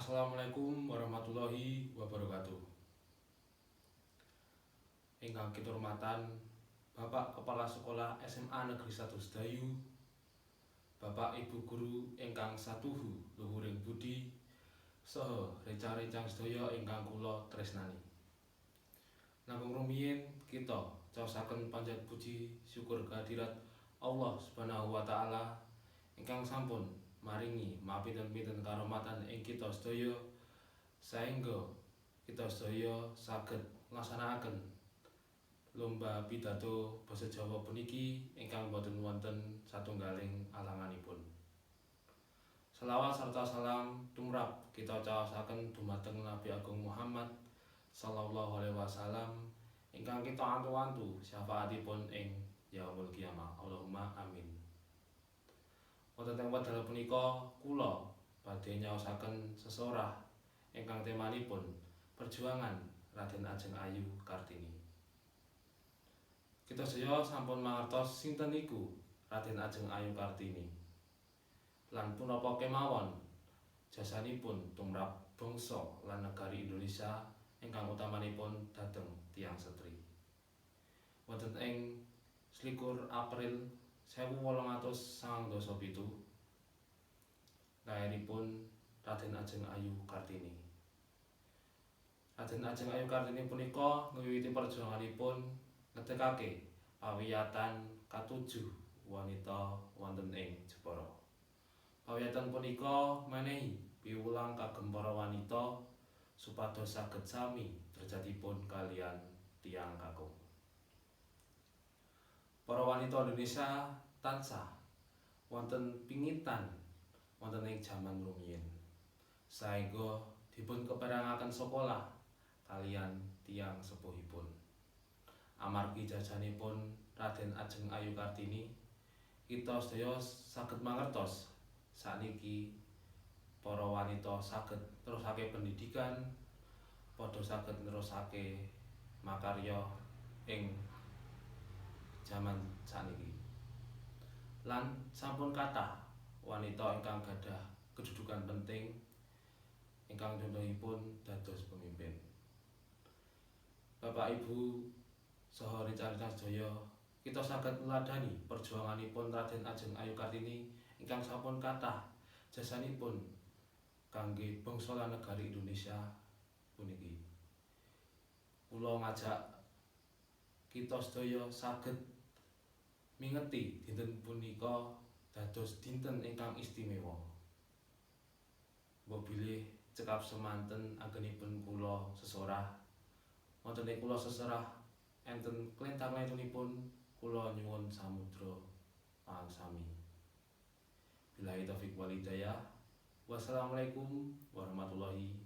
Assalamualaikum warahmatullahi wabarakatuh. Ingkang kiturmatan Bapak Kepala Sekolah SMA Negeri 1 Sedayu, Bapak Ibu Guru ingkang satuhu luhuring budi, saha reca-recang sedaya ingkang kula tresnani. Nanging rumiyin kita caosaken panjat puji syukur kehadirat Allah Subhanahu wa taala ingkang sampun maringi mapinten-pinten karomatan ing kita sedaya saengga kita sedaya saged nglaksanakaken lomba pidato basa Jawa puniki ingkang boten wonten satunggaling alanganipun. Selawat serta salam tumrap kita caosaken dumateng Nabi Agung Muhammad sallallahu alaihi wasallam ingkang kita antu-antu syafaatipun ing yaumul qiyamah. Allahumma amin. Wonten ing wekdal punika kula badhe nyaosaken sesorah ingkang temanipun perjuangan Raden Ajeng Ayu Kartini. Kita sedaya sampun mangertos sinten niku Raden Ajeng Ayu Kartini. Lan punapa kemawon jasanipun tumrap bangsa lan negari Indonesia ingkang utamanipun dhateng tiyang setri. Wonten ing 21 April 1897 lairipun Raden Ajeng Ayu Kartini. Raden Ajeng Ayu Kartini punika ngewiwiti perjuanganipun ngedekake pawiyatan katujuh wanita wonten ing Jepara. Pawiyatan punika menehi piwulang kagem para wanita supados saged sami derajatipun kaliyan tiyang kakung. Para wanita Indonesia tansah wonten pingitan wonten ing jaman rumiyin saengga dipun keperangaken sekolah kaliyan tiyang sepuhipun. Amargi jajanipun Raden Ajeng Ayu Kartini, kita sedaya saged mangertos sakniki para wanita saged nerusake pendidikan, padha saged nerusake makarya ing jaman sakniki. Lan sampun kathah wanita ingkang gadah kedudukan penting ingkang contohipun dados pemimpin. Bapak Ibu saha reca-reca sedaya, kita saged neladani perjuanganipun Raden Ajeng Ayu Kartini ingkang sampun kathah jasanipun kangge bangsa lan negari Indonesia puniki. Kula ngajak kita sedaya saged mingeti dinten punika dados dinten ingkang istimewa. Mbok bilih cekap semanten anggenipun kula sesorah. Wonten ing kula sesorah enten klentang-klentunipun kula nyuwun samudra pangsami. Billahi taufik wal hidayah. Wassalamualaikum warahmatullahi